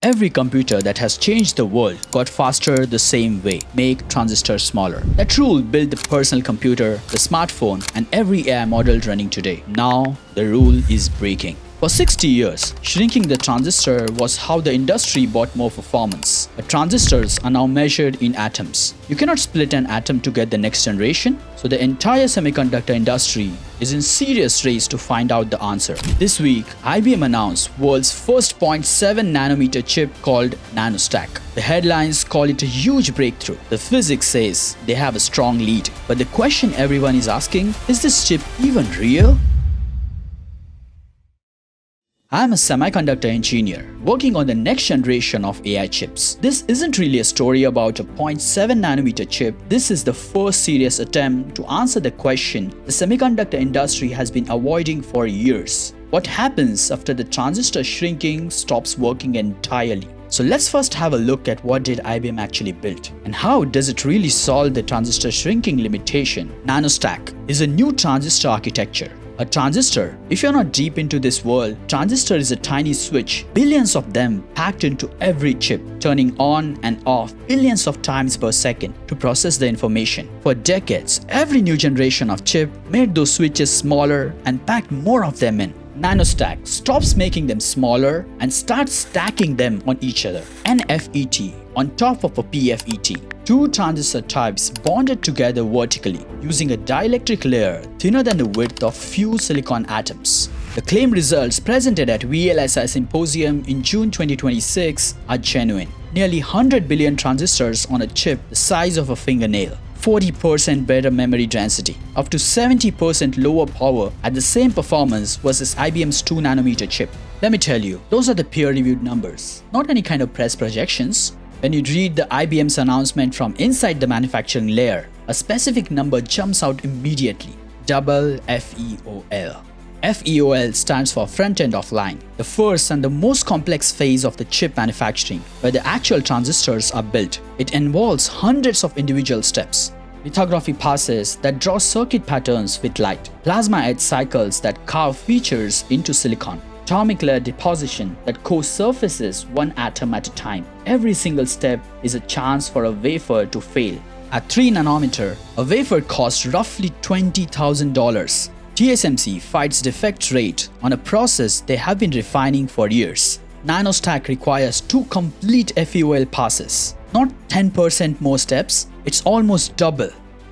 every computer that has changed the world got faster the same way: make transistors smaller. That rule built the personal computer, the smartphone, and every AI model running today. Now, the rule is breaking. For 60 years, shrinking the transistor was how the industry bought more performance. But transistors are now measured in atoms. You cannot split an atom to get the next generation, so the entire semiconductor industry is in serious race to find out the answer. This week, IBM announced world's first 0.7 nanometer chip called NanoStack. The headlines call it a huge breakthrough. The physics says they have a strong lead. But the question everyone is asking, is this chip even real? I am a semiconductor engineer working on the next generation of AI chips. This isn't really a story about a 0.7 nanometer chip. This is the first serious attempt to answer the question the semiconductor industry has been avoiding for years. What happens after the transistor shrinking stops working entirely? So let's first have a look at what did IBM actually build and how does it really solve the transistor shrinking limitation. NanoStack is a new transistor architecture. A transistor, if you're not deep into this world, transistor is a tiny switch, billions of them packed into every chip, turning on and off billions of times per second to process the information. For decades, every new generation of chip made those switches smaller and packed more of them in. NanoStack stops making them smaller and starts stacking them on each other. NFET on top of a PFET. Two transistor types bonded together vertically using a dielectric layer thinner than the width of few silicon atoms. The claim results presented at VLSI Symposium in June 2026 are genuine. Nearly 100 billion transistors on a chip the size of a fingernail. 40% better memory density, up to 70% lower power at the same performance versus IBM's 2 nanometer chip. Let me tell you, those are the peer-reviewed numbers, not any kind of press projections. When you read the IBM's announcement from inside the manufacturing layer, a specific number jumps out immediately: double FEOL. FEOL stands for front end of line, the first and the most complex phase of the chip manufacturing, where the actual transistors are built. It involves hundreds of individual steps. Lithography passes that draw circuit patterns with light, plasma etch cycles that carve features into silicon, atomic layer deposition that co-surfaces one atom at a time. Every single step is a chance for a wafer to fail. At 3 nanometer, a wafer costs roughly $20,000. TSMC fights defect rate on a process they have been refining for years. NanoStack requires 2 complete FEOL passes. Not 10% more steps, it's almost double.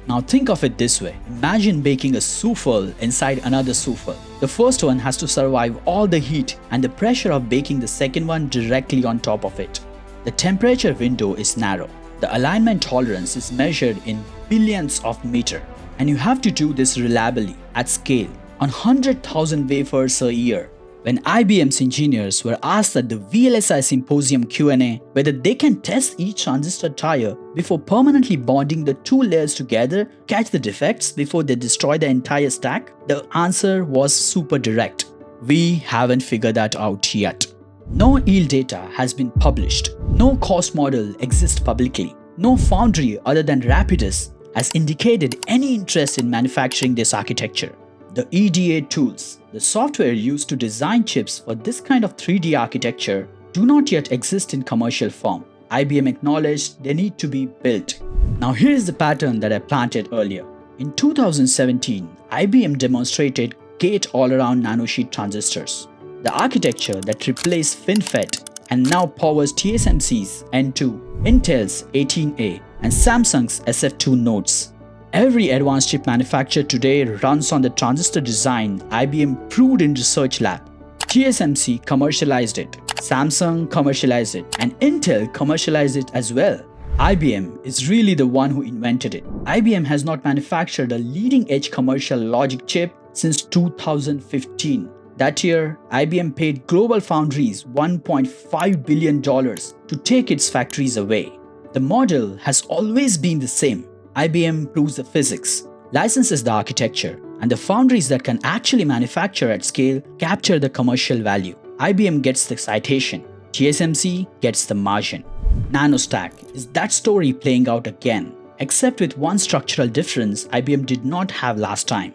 Now think of it this way. Imagine baking a souffle inside another souffle. The first one has to survive all the heat and the pressure of baking the second one directly on top of it. The temperature window is narrow. The alignment tolerance is measured in billions of meters. And you have to do this reliably, at scale, on 100,000 wafers a year. When IBM's engineers were asked at the VLSI Symposium Q&A whether they can test each transistor tire before permanently bonding the 2 layers together, catch the defects before they destroy the entire stack, the answer was super direct: we haven't figured that out yet. No yield data has been published. No cost model exists publicly. No foundry other than Rapidus has indicated any interest in manufacturing this architecture. The EDA tools, the software used to design chips for this kind of 3D architecture, do not yet exist in commercial form. IBM acknowledged they need to be built. Now here is the pattern that I planted earlier. In 2017, IBM demonstrated gate-all-around nanosheet transistors, the architecture that replaced FinFET and now powers TSMC's N2, Intel's 18A, and Samsung's SF2 nodes. Every advanced chip manufacturer today runs on the transistor design IBM proved in research lab. TSMC commercialized it, Samsung commercialized it, and Intel commercialized it as well. IBM is really the one who invented it. IBM has not manufactured a leading-edge commercial logic chip since 2015. That year, IBM paid global foundries $1.5 billion to take its factories away. The model has always been the same. IBM proves the physics, licenses the architecture, and the foundries that can actually manufacture at scale capture the commercial value. IBM gets the citation, TSMC gets the margin. NanoStack is that story playing out again, except with one structural difference IBM did not have last time.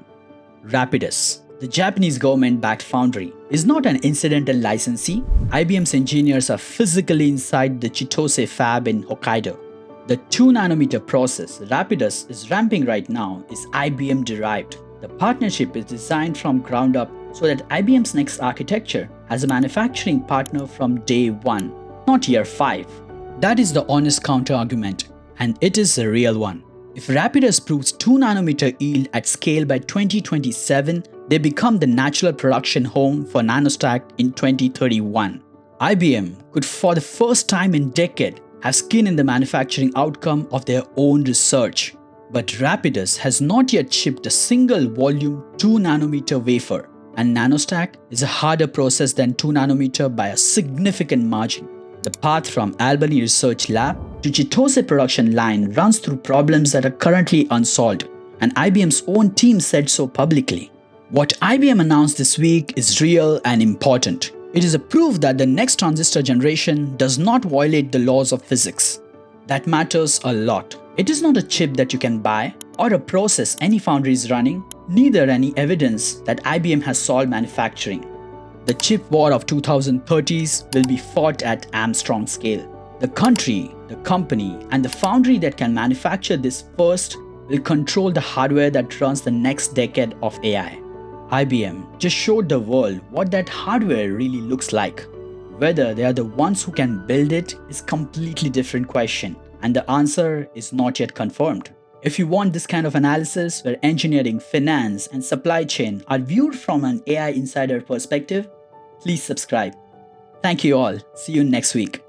Rapidus, the Japanese government-backed foundry, is not an incidental licensee. IBM's engineers are physically inside the Chitose fab in Hokkaido. The 2nm process Rapidus is ramping right now is IBM derived. The partnership is designed from ground up so that IBM's next architecture has a manufacturing partner from day 1, not year 5. That is the honest counter-argument, and it is a real one. If Rapidus proves 2nm yield at scale by 2027, they become the natural production home for NanoStack in 2031. IBM could for the first time in decades have skin in the manufacturing outcome of their own research. But Rapidus has not yet shipped a single volume 2nm wafer, and NanoStack is a harder process than 2nm by a significant margin. The path from Albany Research Lab to Chitose production line runs through problems that are currently unsolved, and IBM's own team said so publicly. What IBM announced this week is real and important. It is a proof that the next transistor generation does not violate the laws of physics. That matters a lot. It is not a chip that you can buy or a process any foundry is running, neither any evidence that IBM has solved manufacturing. The chip war of 2030s will be fought at Armstrong scale. The country, the company, and the foundry that can manufacture this first will control the hardware that runs the next decade of AI. IBM just showed the world what that hardware really looks like. Whether they are the ones who can build it is a completely different question, and the answer is not yet confirmed. If you want this kind of analysis where engineering, finance, and supply chain are viewed from an AI insider perspective, please subscribe. Thank you all. See you next week.